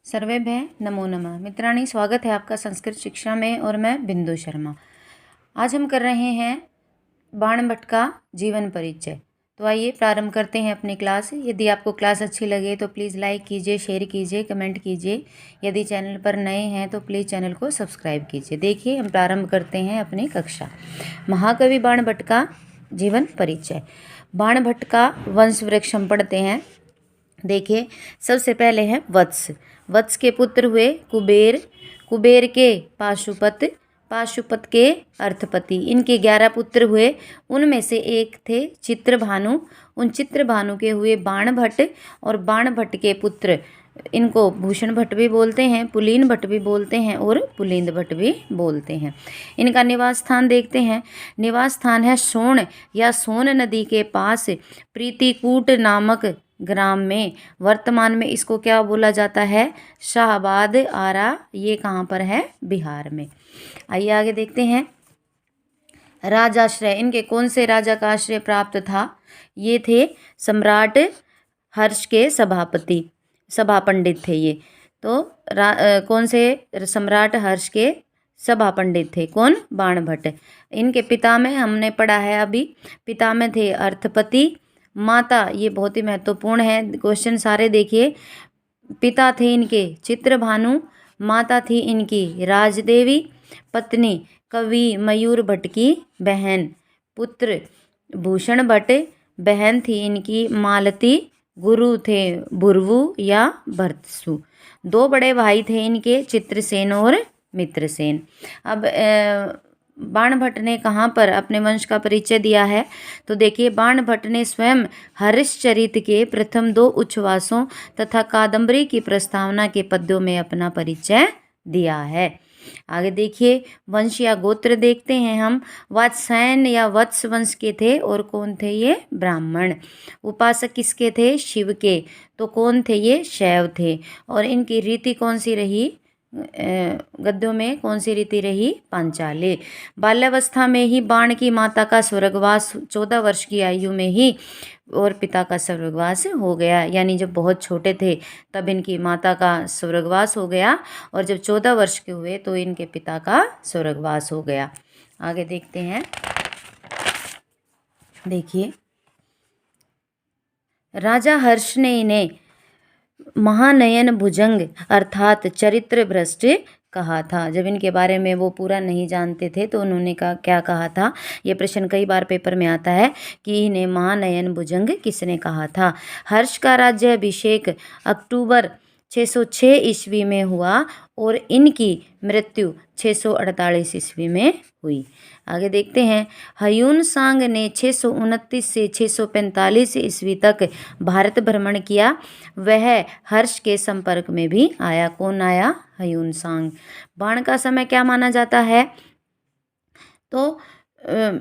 सर्वेभ्य नमो नमः। मित्राणि, स्वागत है आपका संस्कृत शिक्षा में और मैं बिंदु शर्मा। आज हम कर रहे हैं बाणभट्ट का जीवन परिचय। तो आइए प्रारंभ करते हैं अपनी क्लास। यदि आपको क्लास अच्छी लगे तो प्लीज़ लाइक कीजिए, शेयर कीजिए, कमेंट कीजिए। यदि चैनल पर नए हैं तो प्लीज़ चैनल को सब्सक्राइब कीजिए। देखिए, हम प्रारंभ करते हैं अपनी कक्षा। महाकवि बाणभट्ट का जीवन परिचय। बाणभट्ट का वंश वृक्ष हम पढ़ते हैं। देखिए, सबसे पहले है वत्स। वत्स के पुत्र हुए कुबेर, कुबेर के पाशुपत, पाशुपत के अर्थपति। इनके 11 पुत्र हुए, उनमें से एक थे चित्रभानु। उन चित्रभानु के हुए बाणभट्ट, और बाणभट्ट के पुत्र, इनको भूषण भट्ट भी बोलते हैं, पुलीन भट्ट भी बोलते हैं और पुलिंद भट्ट भी बोलते हैं। इनका निवास स्थान देखते हैं। निवास स्थान है सोन या सोन नदी के पास प्रीतिकूट नामक ग्राम में। वर्तमान में इसको क्या बोला जाता है? शाहबाद आरा। ये कहाँ पर है? बिहार में। आइए आगे देखते हैं। राजाश्रय, इनके कौन से राजा का आश्रय प्राप्त था? ये थे सम्राट हर्ष के सभापति, सभा पंडित थे ये। तो कौन से सम्राट हर्ष के सभा पंडित थे? कौन? बाणभट्ट। इनके पिता में हमने पढ़ा है अभी, पिता में थे अर्थपति। माता, ये बहुत ही महत्वपूर्ण है, क्वेश्चन सारे देखिए। पिता थे इनके चित्रभानु, माता थी इनकी राजदेवी, पत्नी कवि मयूर भट्ट की बहन, पुत्र भूषण भट्ट, बहन थी इनकी मालती, गुरु थे भुरवु या भरतसु। 2 बड़े भाई थे इनके, चित्रसेन और मित्रसेन। अब बाणभट्ट ने कहाँ पर अपने वंश का परिचय दिया है? तो देखिए, बाणभट्ट ने स्वयं हरिश्चरित के प्रथम 2 उच्छ्वासों तथा कादंबरी की प्रस्तावना के पद्यों में अपना परिचय दिया है। आगे देखिए, वंश या गोत्र देखते हैं हम। वात्स्यायन या वत्स वंश के थे, और कौन थे ये? ब्राह्मण। उपासक किसके थे? शिव के। तो कौन थे ये? शैव थे। और इनकी रीति कौन सी रही? गद्यों में कौन सी रीति रही? पांचाली। बाल्यावस्था में ही बाण की माता का स्वर्गवास, 14 वर्ष की आयु में ही, और पिता का स्वर्गवास हो गया। यानी जब बहुत छोटे थे तब इनकी माता का स्वर्गवास हो गया, और जब 14 वर्ष के हुए तो इनके पिता का स्वर्गवास हो गया। आगे देखते हैं। देखिए, राजा हर्ष ने इन्हें महानयन भुजंग अर्थात चरित्र भ्रष्ट कहा था। जब इनके बारे में वो पूरा नहीं जानते थे तो उन्होंने क्या कहा था? ये प्रश्न कई बार पेपर में आता है कि इन्हें महानयन भुजंग किसने कहा था। हर्ष का राज्य अभिषेक अक्टूबर 606 ईस्वी में हुआ, और इनकी मृत्यु 648 ईस्वी में हुई। आगे देखते हैं। ह्यून सांग ने 629 से 645 ईस्वी तक भारत भ्रमण किया। वह हर्ष के संपर्क में भी आया। कौन आया? ह्यून सांग। बाण का समय क्या माना जाता है? तो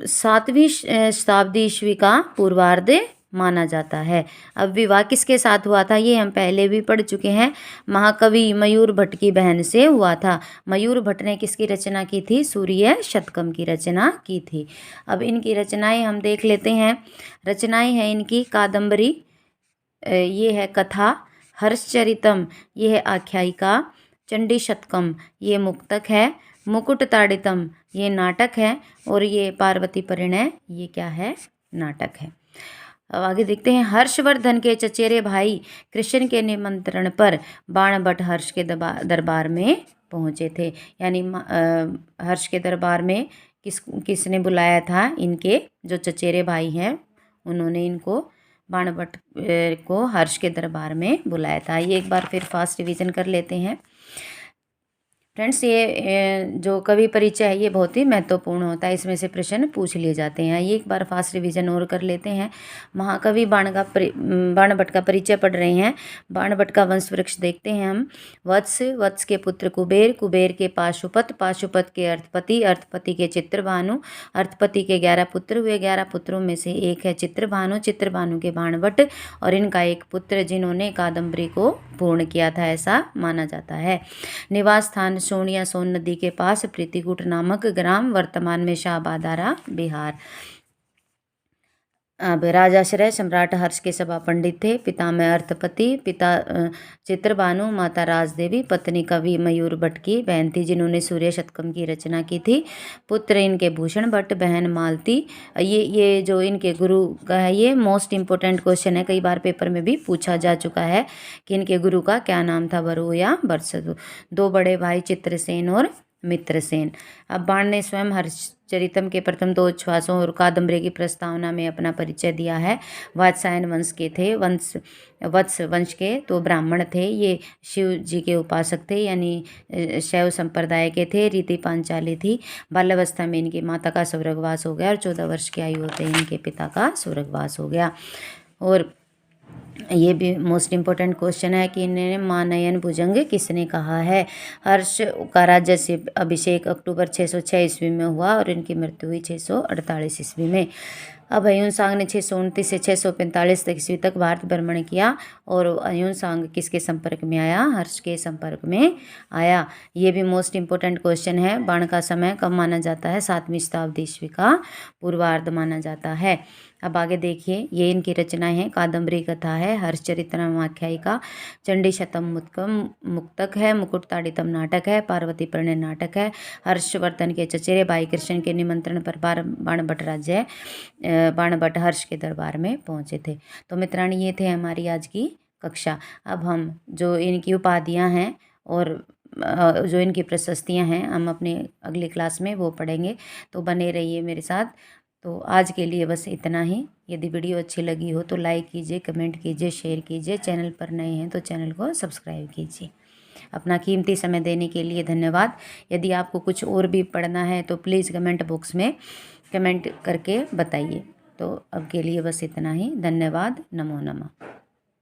7वीं शताब्दी ईस्वी का पूर्वार्ध माना जाता है। अब विवाह किसके साथ हुआ था? ये हम पहले भी पढ़ चुके हैं। महाकवि मयूर भट्ट की बहन से हुआ था। मयूर भट्ट ने किसकी रचना की थी? सूर्य शतकम की रचना की थी। अब इनकी रचनाएं हम देख लेते हैं। रचनाएं हैं इनकी कादंबरी, ये है कथा, हर्षचरितम ये है आख्यायिका, चंडी शतकम ये मुक्तक है, मुकुट ताड़ितम ये नाटक है, और ये पार्वती परिणय ये क्या है? नाटक है। अब आगे देखते हैं। हर्षवर्धन के चचेरे भाई कृष्ण के निमंत्रण पर बाणभट्ट हर्ष के दरबार में पहुँचे थे। यानी हर्ष के दरबार में किसने बुलाया था? इनके जो चचेरे भाई हैं उन्होंने इनको, बाणभट्ट को हर्ष के दरबार में बुलाया था। ये एक बार फिर फास्ट रिवीजन कर लेते हैं। फ्रेंड्स, ये जो कवि परिचय है ये बहुत ही महत्वपूर्ण होता है, इसमें से प्रश्न पूछ लिए जाते हैं। ये एक बार फास्ट रिवीजन और कर लेते हैं। महाकवि बाणभट्ट का परिचय पढ़ रहे हैं। बाणभट्ट का वंश वृक्ष देखते हैं हम। वत्स, वत्स के पुत्र कुबेर, कुबेर के पाशुपत, पाशुपत के अर्थपति, अर्थपति के चित्रभानु, अर्थपति के 11 पुत्र हुए। 11 पुत्रों में से एक है चित्रभानु, चित्रभानु के बाणभट्ट, और इनका एक पुत्र जिन्होंने कादंबरी को पूर्ण किया था, ऐसा माना जाता है। निवास स्थान सोन या सोन नदी के पास प्रीतिकूट नामक ग्राम, वर्तमान में शाहबाद आरा, बिहार। अब राजाश्रय सम्राट हर्ष के सभा पंडित थे। पिता में अर्थपति, पिता चित्रभानु, माता राजदेवी, पत्नी कवि मयूर भट्ट की बहन थी जिन्होंने सूर्य शतकम की रचना की थी। पुत्र इनके भूषण भट्ट, बहन मालती। ये जो इनके गुरु का है, ये मोस्ट इम्पोर्टेंट क्वेश्चन है, कई बार पेपर में भी पूछा जा चुका है कि इनके गुरु का क्या नाम था, वरु या बरसतु। दो बड़े भाई चित्रसेन और मित्रसेन। अब बाण ने स्वयं हर्षचरितम के प्रथम 2 उच्छ्वासों और कादम्बरी की प्रस्तावना में अपना परिचय दिया है। वात्सायन वंश के थे, वत्स वंश के तो ब्राह्मण थे। ये शिव जी के उपासक थे, यानी शैव संप्रदाय के थे। रीति पांचाली थी। बाल्यावस्था में इनकी माता का स्वर्गवास हो गया और 14 वर्ष की आयु होते ही इनके पिता का स्वर्गवास हो गया। और ये भी मोस्ट इम्पोर्टेंट क्वेश्चन है कि इन्हें महानयन भुजंग किसने कहा है। हर्ष का राज्य से अभिषेक अक्टूबर 606 ईस्वी में हुआ और इनकी मृत्यु हुई 648 ईस्वी में। अब ह्यून-सांग ने 629 से 645 तक ईस्वी तक भारत भ्रमण किया और ह्यून-सांग किसके संपर्क में आया, हर्ष के संपर्क में आया। ये भी मोस्ट इम्पोर्टेंट क्वेश्चन है। बाण का समय कब माना जाता है, 7वीं शताब्दी ईस्वी का पूर्वार्ध माना जाता है। अब आगे देखिए, ये इनकी रचनाएं हैं। कादम्बरी कथा है, हर्षचरित्रम आख्यायिका, चंडी शतम मुक्तक है, मुकुटताड़ितम नाटक है, पार्वती प्रणय नाटक है, हर्षवर्धन के चचेरे भाई कृष्ण के निमंत्रण पर बाण भट्ट हर्ष के दरबार में पहुंचे थे। तो मित्राणी, ये थे हमारी आज की कक्षा। अब हम जो इनकी उपाधियां हैं और जो इनकी प्रशस्तियां हैं, हम अपने अगली क्लास में वो पढ़ेंगे, तो बने रहिए मेरे साथ। तो आज के लिए बस इतना ही। यदि वीडियो अच्छी लगी हो तो लाइक कीजिए, कमेंट कीजिए, शेयर कीजिए। चैनल पर नए हैं तो चैनल को सब्सक्राइब कीजिए। अपना कीमती समय देने के लिए धन्यवाद। यदि आपको कुछ और भी पढ़ना है तो प्लीज़ कमेंट बॉक्स में कमेंट करके बताइए। तो अब के लिए बस इतना ही। धन्यवाद। नमो नमः।